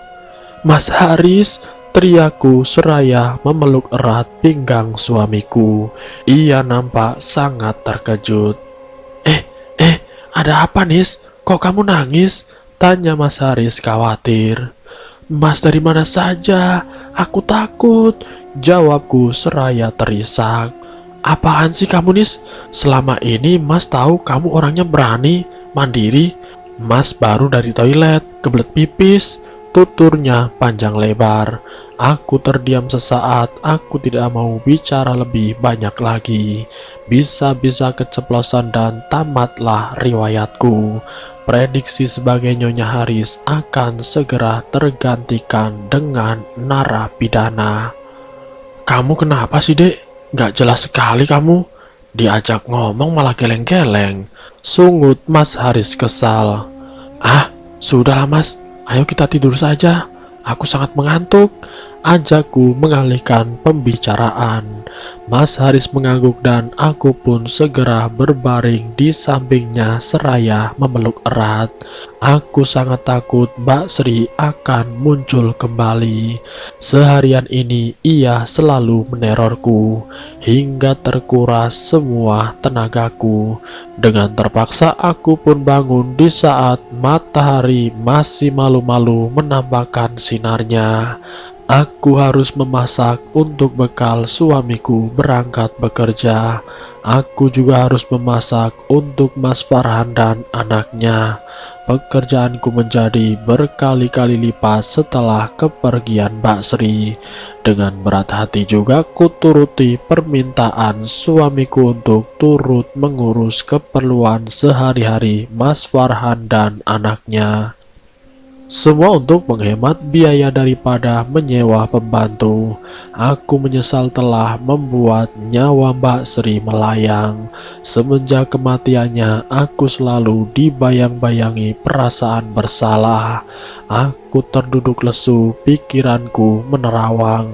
Mas Haris, teriakku seraya memeluk erat pinggang suamiku. Ia nampak sangat terkejut. Ada apa, Nis? Kok kamu nangis? Tanya Mas Haris khawatir. Mas dari mana saja? Aku takut, jawabku seraya terisak. Apaan sih kamu, Nis? Selama ini Mas tahu kamu orangnya berani, mandiri. Mas baru dari toilet, kebelet pipis, tuturnya panjang lebar. Aku terdiam sesaat, aku tidak mau bicara lebih banyak lagi. Bisa-bisa keceplosan dan tamatlah riwayatku. Prediksi sebagai Nyonya Haris akan segera tergantikan dengan narapidana. Kamu kenapa sih, Dek? Gak jelas sekali kamu. Diajak ngomong malah geleng-geleng. Sungut Mas Haris kesal. Sudahlah Mas, ayo kita tidur saja. Aku sangat mengantuk. Ajakku mengalihkan pembicaraan. Mas Haris mengangguk dan aku pun segera berbaring di sampingnya seraya memeluk erat. Aku sangat takut Mbak Sri akan muncul kembali. Seharian ini ia selalu menerorku hingga terkuras semua tenagaku. Dengan terpaksa aku pun bangun di saat matahari masih malu-malu menampakkan sinarnya. Aku harus memasak untuk bekal suamiku berangkat bekerja. Aku juga harus memasak untuk Mas Farhan dan anaknya. Pekerjaanku menjadi berkali-kali lipat setelah kepergian Mbak Sri. Dengan berat hati juga kuturuti permintaan suamiku untuk turut mengurus keperluan sehari-hari Mas Farhan dan anaknya. Semua untuk menghemat biaya daripada menyewa pembantu. Aku menyesal telah membuat nyawa Mbak Sri melayang. Semenjak kematiannya, aku selalu dibayang-bayangi perasaan bersalah. Aku terduduk lesu, pikiranku menerawang.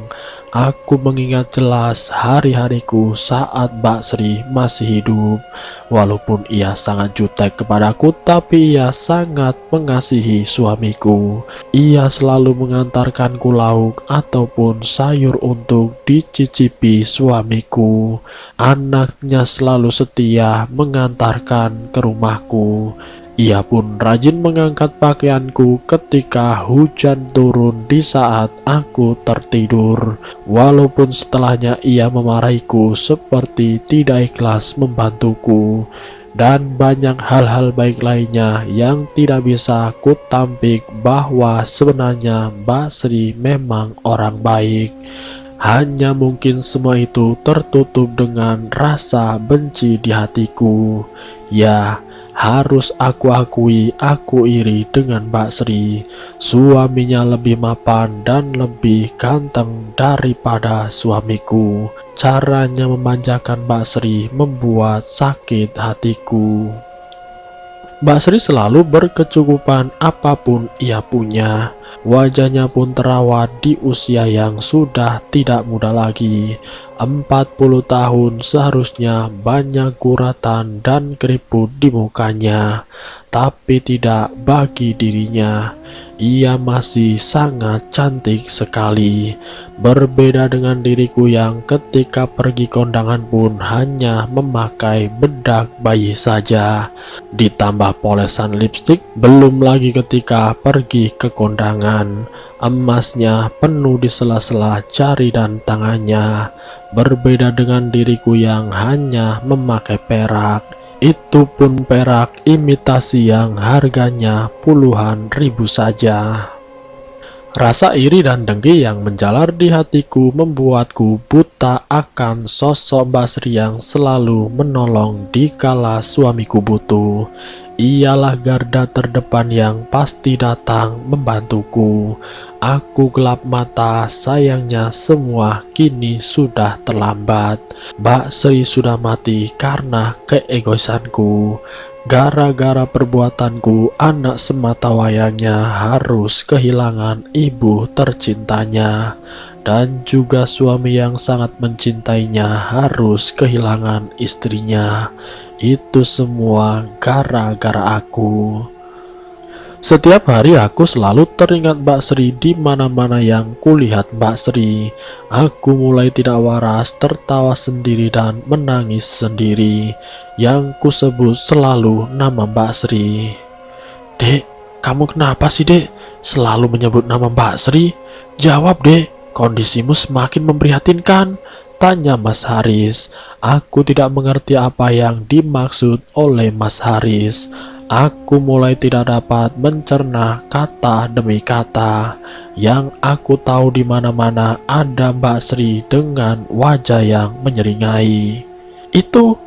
Aku mengingat jelas hari-hariku saat Mbak Sri masih hidup. Walaupun ia sangat jutek kepadaku, tapi ia sangat mengasihi suamiku. Ia selalu mengantarkanku lauk ataupun sayur untuk dicicipi suamiku. Anaknya selalu setia mengantarkan ke rumahku. Ia pun rajin mengangkat pakaianku ketika hujan turun di saat aku tertidur. Walaupun setelahnya ia memarahiku seperti tidak ikhlas membantuku. Dan banyak hal-hal baik lainnya yang tidak bisa kutampik bahwa sebenarnya Mbak Sri memang orang baik. Hanya mungkin semua itu tertutup dengan rasa benci di hatiku. Ya, harus aku akui aku iri dengan Mbak Sri. Suaminya lebih mapan dan lebih ganteng daripada suamiku. Caranya memanjakan Mbak Sri membuat sakit hatiku. Mbak Sri selalu berkecukupan apapun ia punya. Wajahnya pun terawat di usia yang sudah tidak muda lagi. 40 tahun seharusnya banyak guratan dan keriput di mukanya. Tapi tidak bagi dirinya. Ia masih sangat cantik sekali. Berbeda dengan diriku yang ketika pergi kondangan pun hanya memakai bedak bayi saja. Ditambah polesan lipstik, belum lagi ketika pergi ke kondangan. Emasnya penuh di sela-sela jari dan tangannya. Berbeda dengan diriku yang hanya memakai perak. Itu pun perak imitasi yang harganya puluhan ribu saja. Rasa iri dan dengki yang menjalar di hatiku membuatku buta akan sosok Mbak Sri yang selalu menolong dikala suamiku butuh. Ialah garda terdepan yang pasti datang membantuku. Aku gelap mata, sayangnya semua kini sudah terlambat. Mbak Sri sudah mati karena keegoisanku. Gara-gara perbuatanku, anak sematawayangnya harus kehilangan ibu tercintanya. Dan juga suami yang sangat mencintainya harus kehilangan istrinya. Itu semua gara-gara aku. Setiap hari aku selalu teringat Mbak Sri di mana-mana yang kulihat Mbak Sri. Aku mulai tidak waras, tertawa sendiri dan menangis sendiri. Yang kusebut selalu nama Mbak Sri. Dek, kamu kenapa sih dek? Selalu menyebut nama Mbak Sri? Jawab dek, kondisimu semakin memprihatinkan. Tanya Mas Haris. Aku tidak mengerti apa yang dimaksud oleh Mas Haris. Aku mulai tidak dapat mencerna kata demi kata. Yang aku tahu di mana-mana ada Mbak Sri dengan wajah yang menyeringai. Itu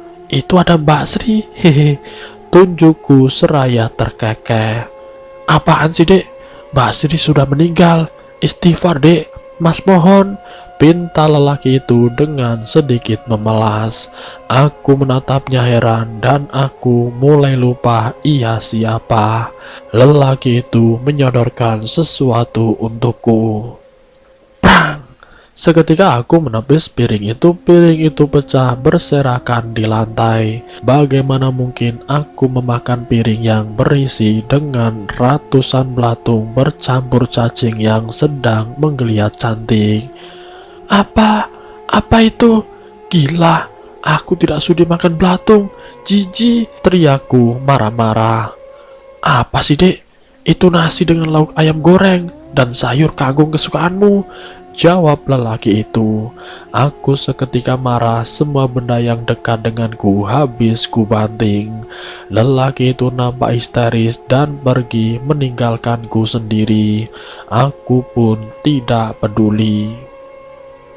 ada Mbak Sri. Hehe. Tunjukku seraya terkekeh. Apaan sih dek? Mbak Sri sudah meninggal. Istighfar dek, Mas mohon. Pinta lelaki itu dengan sedikit memelas. Aku menatapnya heran dan aku mulai lupa ia siapa. Lelaki itu menyodorkan sesuatu untukku. Prang! Seketika aku menepis piring itu pecah berserakan di lantai. Bagaimana mungkin aku memakan piring yang berisi dengan ratusan belatung bercampur cacing yang sedang menggeliat cantik. Apa itu? Gila, aku tidak sudi makan belatung. Jijik, teriakku marah-marah. Apa sih dek? Itu nasi dengan lauk ayam goreng dan sayur kangkung kesukaanmu. jawab lelaki itu. Aku seketika marah, semua benda yang dekat denganku habis kubanting. Lelaki itu nampak histeris dan pergi meninggalkanku sendiri. Aku pun tidak peduli.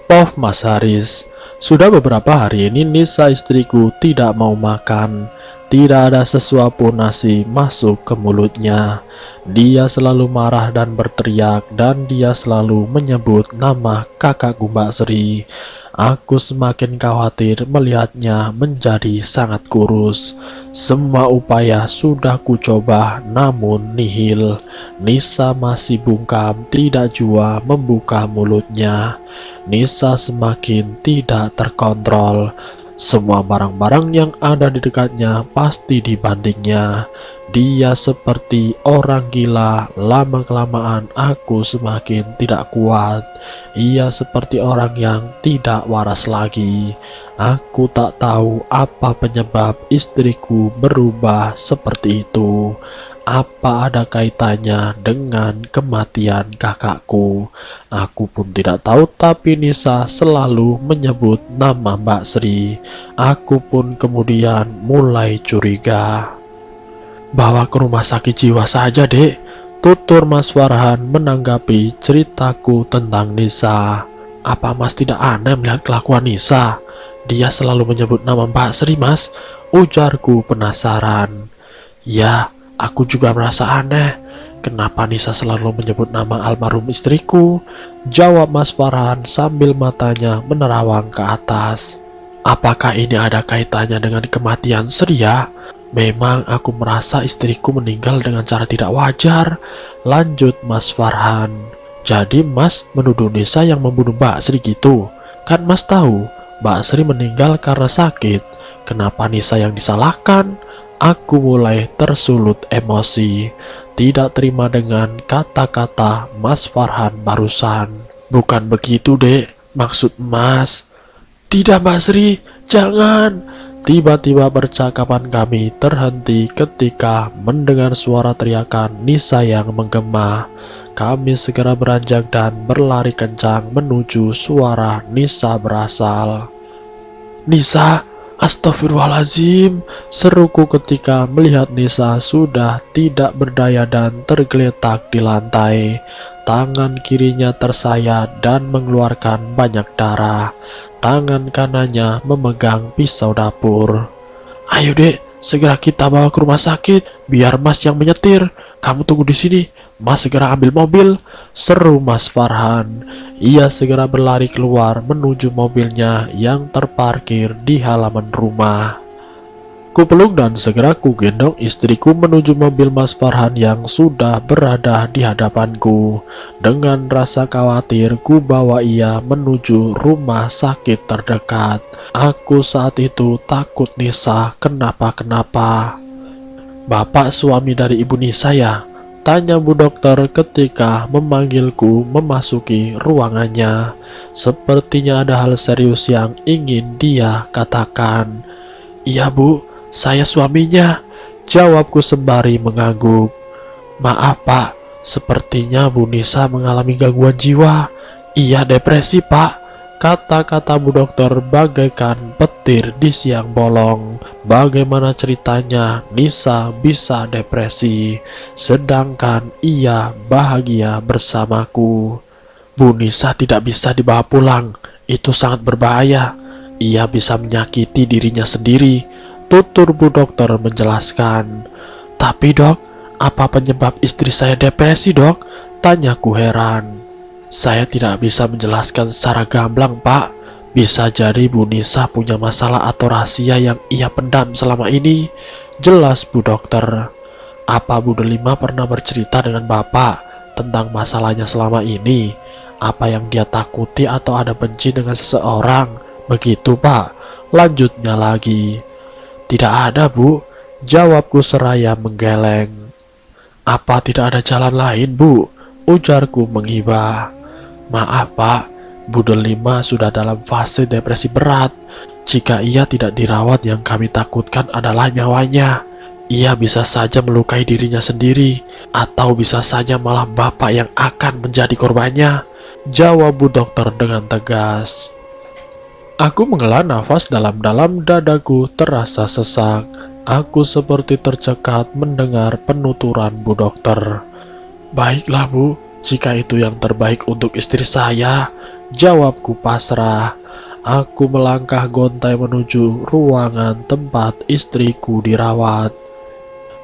Pof Mas Haris, sudah beberapa hari ini Nisa istriku tidak mau makan. Tidak ada sesuap pun nasi masuk ke mulutnya. Dia selalu marah dan berteriak, dan dia selalu menyebut nama kakakku Mbak Sri. Aku semakin khawatir melihatnya menjadi sangat kurus. Semua upaya sudah kucoba namun nihil. Nisa masih bungkam, tidak jua membuka mulutnya. Nisa semakin tidak terkontrol. Semua barang-barang yang ada di dekatnya pasti dibandingnya. Dia seperti orang gila. Lama-kelamaan aku semakin tidak kuat. Ia seperti orang yang tidak waras lagi. Aku tak tahu apa penyebab istriku berubah seperti itu. Apa ada kaitannya dengan kematian kakakku? Aku pun tidak tahu, tapi Nisa selalu menyebut nama Mbak Sri. Aku pun kemudian mulai curiga. Bawa ke rumah sakit jiwa saja, Dek, tutur Mas Farhan menanggapi ceritaku tentang Nisa. Apa Mas tidak aneh melihat kelakuan Nisa? Dia selalu menyebut nama Mbak Sri, Mas, ujarku penasaran. Ya, aku juga merasa aneh. Kenapa Nisa selalu menyebut nama almarhum istriku? Jawab Mas Farhan sambil matanya menerawang ke atas. Apakah ini ada kaitannya dengan kematian Sri ya? Memang aku merasa istriku meninggal dengan cara tidak wajar. Lanjut Mas Farhan. Jadi Mas menuduh Nisa yang membunuh Mbak Sri gitu? Kan Mas tahu Mbak Sri meninggal karena sakit. Kenapa Nisa yang disalahkan? Aku mulai tersulut emosi. Tidak terima dengan kata-kata Mas Farhan barusan. Bukan begitu, Dek. Maksud Mas. Tidak, Mbak Sri. Jangan. Tiba-tiba percakapan kami terhenti ketika mendengar suara teriakan Nisa yang menggema. Kami segera beranjak dan berlari kencang menuju suara Nisa berasal. Nisa! Astagfirullahaladzim, seruku ketika melihat Nisa sudah tidak berdaya dan tergeletak di lantai. Tangan kirinya tersayat dan mengeluarkan banyak darah. Tangan kanannya memegang pisau dapur. Ayo Dek, segera kita bawa ke rumah sakit, biar Mas yang menyetir. Kamu tunggu di sini, Mas segera ambil mobil, seru Mas Farhan. Ia segera berlari keluar menuju mobilnya yang terparkir di halaman rumah. Kupeluk dan segera kugendong istriku menuju mobil Mas Farhan yang sudah berada di hadapanku. Dengan rasa khawatir ku bawa ia menuju rumah sakit terdekat. Aku saat itu takut Nisa kenapa-kenapa. Bapak suami dari ibu Nisa ya? Tanya Bu Dokter ketika memanggilku memasuki ruangannya. Sepertinya ada hal serius yang ingin dia katakan. Iya Bu, saya suaminya, jawabku sembari mengangguk. Maaf Pak, sepertinya Bu Nisa mengalami gangguan jiwa. Iya depresi Pak. Kata-kata Bu Dokter bagaikan petir di siang bolong. Bagaimana ceritanya Nisa bisa depresi, sedangkan ia bahagia bersamaku. Bu Nisa tidak bisa dibawa pulang, itu sangat berbahaya. Ia bisa menyakiti dirinya sendiri, tutur Bu Dokter menjelaskan. Tapi Dok, apa penyebab istri saya depresi Dok? Tanyaku heran. Saya tidak bisa menjelaskan secara gamblang Pak. Bisa jadi Bu Nisa punya masalah atau rahasia yang ia pendam selama ini, jelas Bu Dokter. Apa Bu Delima pernah bercerita dengan Bapak tentang masalahnya selama ini? Apa yang dia takuti atau ada benci dengan seseorang? Begitu Pak. Lanjutnya lagi. Tidak ada Bu, jawabku seraya menggeleng. Apa tidak ada jalan lain Bu? Ujarku menghibah. Maaf Pak, Bu Delima sudah dalam fase depresi berat. Jika ia tidak dirawat, yang kami takutkan adalah nyawanya. Ia bisa saja melukai dirinya sendiri, atau bisa saja malah Bapak yang akan menjadi korbannya. jawab Bu Dokter dengan tegas. Aku menghela nafas dalam-dalam, dadaku terasa sesak. Aku seperti tercekat mendengar penuturan Bu Dokter. Baiklah Bu, jika itu yang terbaik untuk istri saya, jawabku pasrah. Aku melangkah gontai menuju ruangan tempat istriku dirawat.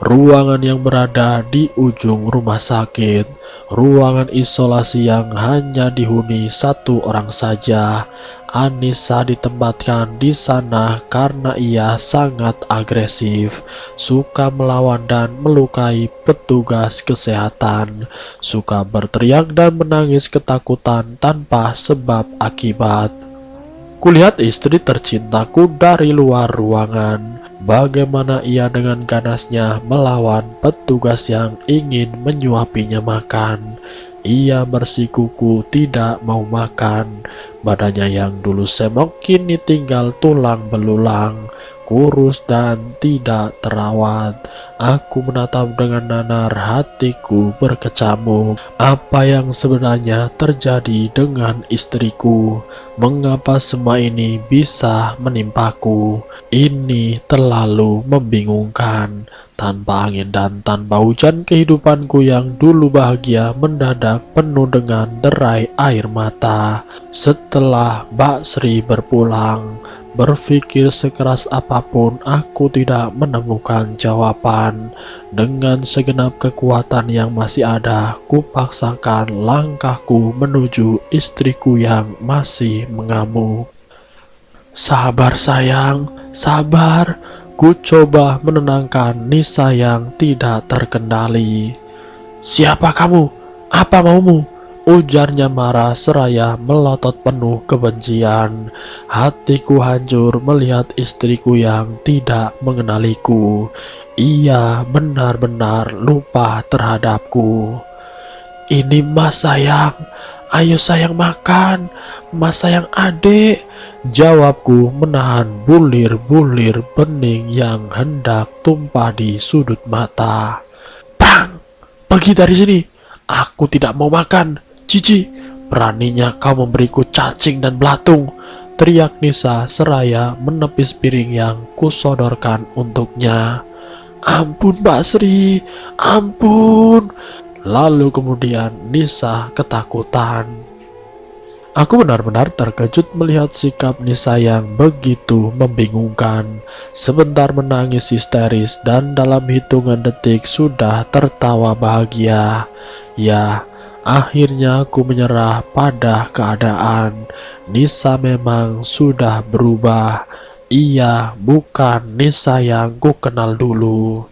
Ruangan yang berada di ujung rumah sakit, ruangan isolasi yang hanya dihuni satu orang saja. Anissa ditempatkan di sana karena ia sangat agresif, suka melawan dan melukai petugas kesehatan, suka berteriak dan menangis ketakutan tanpa sebab akibat. Kulihat istri tercintaku dari luar ruangan. Bagaimana ia dengan ganasnya melawan petugas yang ingin menyuapinya makan. Ia bersikuku tidak mau makan. Badannya yang dulu semok kini tinggal tulang belulang, kurus dan tidak terawat. Aku menatap dengan nanar, hatiku berkecamuk. Apa yang sebenarnya terjadi dengan istriku? Mengapa semua ini bisa menimpaku? Ini terlalu membingungkan. Tanpa angin dan tanpa hujan, kehidupanku yang dulu bahagia mendadak penuh dengan derai air mata. Setelah Mbak Sri berpulang, berpikir sekeras apapun aku tidak menemukan jawaban. Dengan segenap kekuatan yang masih ada, kupaksakan langkahku menuju istriku yang masih mengamuk. Sabar sayang, sabar. Ku coba menenangkan Nisa yang tidak terkendali. Siapa kamu? Apa maumu? Ujarnya marah seraya melotot penuh kebencian. Hatiku hancur melihat istriku yang tidak mengenaliku. Ia benar-benar lupa terhadapku. Ini Mas sayang, ayo sayang makan, Mas sayang adik, jawabku menahan bulir-bulir bening yang hendak tumpah di sudut mata. Bang, pergi dari sini, aku tidak mau makan, jijik, beraninya kau memberiku cacing dan belatung, teriak Nisa seraya menepis piring yang kusodorkan untuknya. Ampun Mbak Sri, ampun. Lalu kemudian Nisa ketakutan. Aku benar-benar terkejut melihat sikap Nisa yang begitu membingungkan. Sebentar menangis histeris dan dalam hitungan detik sudah tertawa bahagia. Ya, akhirnya aku menyerah pada keadaan. Nisa memang sudah berubah. Ia bukan Nisa yang ku kenal dulu.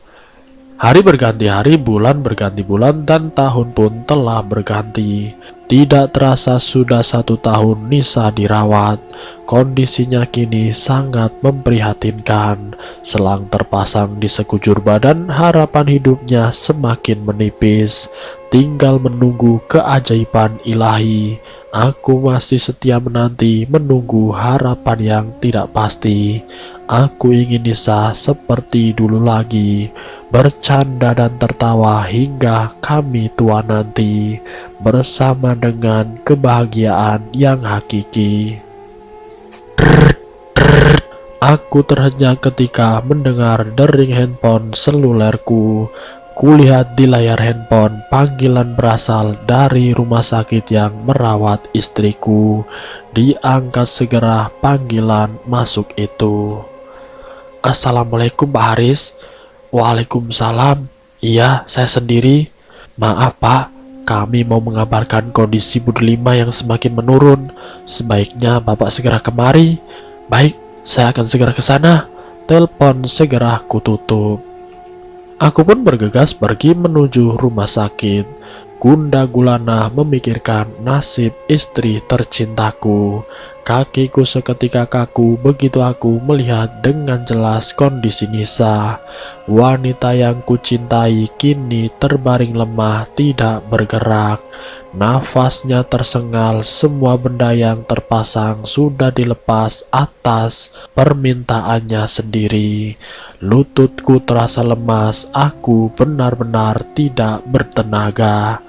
Hari berganti hari, bulan berganti bulan, dan tahun pun telah berganti. Tidak terasa sudah 1 tahun Nisa dirawat. Kondisinya kini sangat memprihatinkan. Selang terpasang di sekujur badan, harapan hidupnya semakin menipis. Tinggal menunggu keajaiban ilahi. Aku masih setia menanti, menunggu harapan yang tidak pasti. Aku ingin Nisa seperti dulu lagi, bercanda dan tertawa hingga kami tua nanti, bersama dengan kebahagiaan yang hakiki. Aku terhenyak ketika mendengar dering handphone selulerku. Kulihat di layar handphone panggilan berasal dari rumah sakit yang merawat istriku. Diangkat segera panggilan masuk itu. Assalamualaikum Pak Haris. Waalaikumsalam. Iya, saya sendiri. Maaf Pak, kami mau mengabarkan kondisi Bu Delima yang semakin menurun. Sebaiknya Bapak segera kemari. Baik, saya akan segera ke sana. Telepon segera kututup. Aku pun bergegas pergi menuju rumah sakit. Gunda gulana memikirkan nasib istri tercintaku. Kakiku seketika kaku begitu aku melihat dengan jelas kondisi Nisa. Wanita yang kucintai kini terbaring lemah, tidak bergerak. Nafasnya tersengal, semua benda yang terpasang sudah dilepas atas permintaannya sendiri. Lututku terasa lemas, aku benar-benar tidak bertenaga.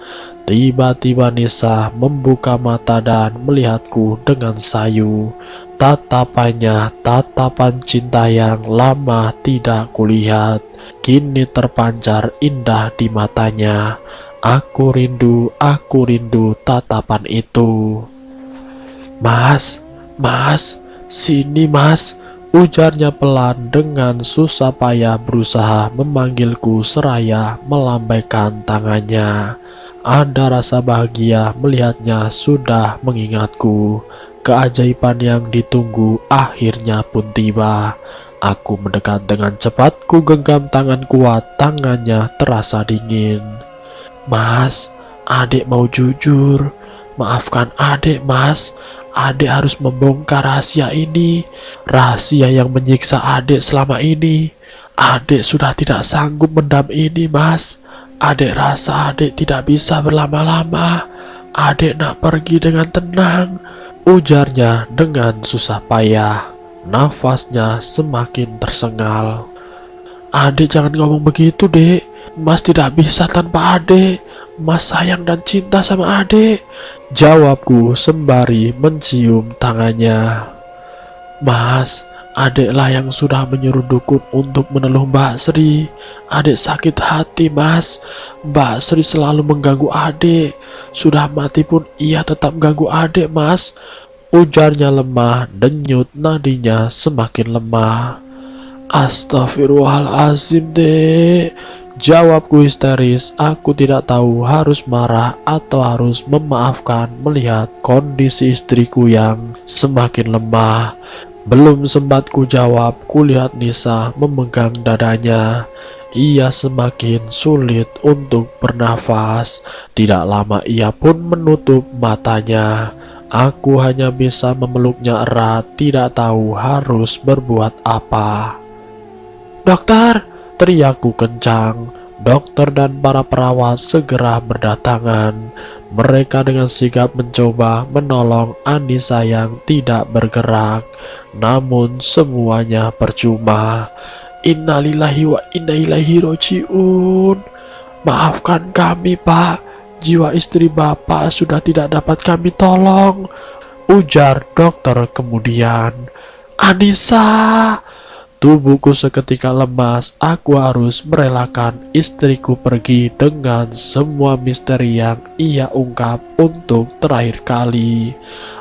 Tiba-tiba Nisa membuka mata dan melihatku dengan sayu. Tatapannya tatapan cinta yang lama tidak kulihat, kini terpancar indah di matanya. Aku rindu tatapan itu. Mas, mas, sini mas, ujarnya pelan dengan susah payah berusaha memanggilku seraya melambaikan tangannya. Ada rasa bahagia melihatnya sudah mengingatku. Keajaiban yang ditunggu akhirnya pun tiba. Aku mendekat dengan cepat, ku genggam tangan kuat, tangannya terasa dingin. Mas, adik mau jujur. Maafkan adik mas, adik harus membongkar rahasia ini. Rahasia yang menyiksa adik selama ini. Adik sudah tidak sanggup mendam ini mas. Adik rasa adik tidak bisa berlama-lama. Adik nak pergi dengan tenang, ujarnya dengan susah payah. Nafasnya semakin tersengal. Adik jangan ngomong begitu dek. Mas tidak bisa tanpa adik. Mas sayang dan cinta sama adik, jawabku sembari mencium tangannya. Mas, adiklah yang sudah menyuruh dukun untuk meneluh Mbak Sri. Adik sakit hati mas. Mbak Sri selalu mengganggu adik. Sudah mati pun ia tetap ganggu adik mas, ujarnya lemah, denyut nadinya semakin lemah. Astagfirullahalazim dek, jawabku histeris. Aku tidak tahu harus marah atau harus memaafkan melihat kondisi istriku yang semakin lemah. Belum sempat ku jawab, kulihat Nisa memegang dadanya. Ia semakin sulit untuk bernafas. Tidak lama ia pun menutup matanya. Aku hanya bisa memeluknya erat, tidak tahu harus berbuat apa. Dokter, teriakku kencang. Dokter dan para perawat segera berdatangan. Mereka dengan sigap mencoba menolong Anissa yang tidak bergerak. Namun semuanya percuma. Innalillahi wa inna ilaihi roji'un. Maafkan kami pak, jiwa istri bapak sudah tidak dapat kami tolong, ujar dokter kemudian. Anissa, tubuhku seketika lemas. Aku harus merelakan istriku pergi dengan semua misteri yang ia ungkap untuk terakhir kali.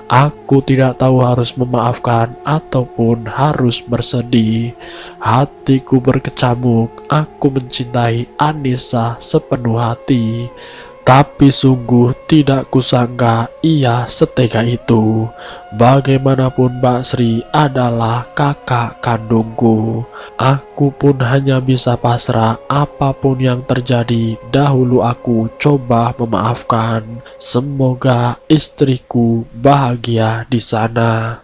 Aku tidak tahu harus memaafkan ataupun harus bersedih. Hatiku berkecamuk. Aku mencintai Anissa sepenuh hati. Tapi sungguh tidak kusangka ia setega itu. Bagaimanapun Mbak Sri adalah kakak kandungku. Aku pun hanya bisa pasrah apapun yang terjadi. Dahulu aku coba memaafkan. Semoga istriku bahagia di sana.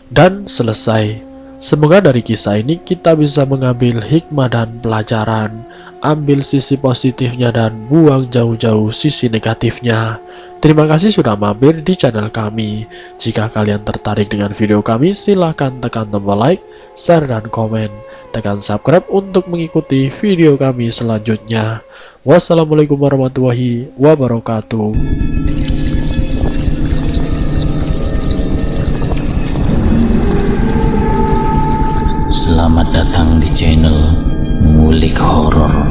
Dan selesai. Semoga dari kisah ini kita bisa mengambil hikmah dan pelajaran. Ambil sisi positifnya dan buang jauh-jauh sisi negatifnya. Terima kasih sudah mampir di channel kami. Jika kalian tertarik dengan video kami, silahkan tekan tombol like, share, dan komen. Tekan subscribe untuk mengikuti video kami selanjutnya. Wassalamualaikum warahmatullahi wabarakatuh. Selamat datang di channel Ngulik Horor.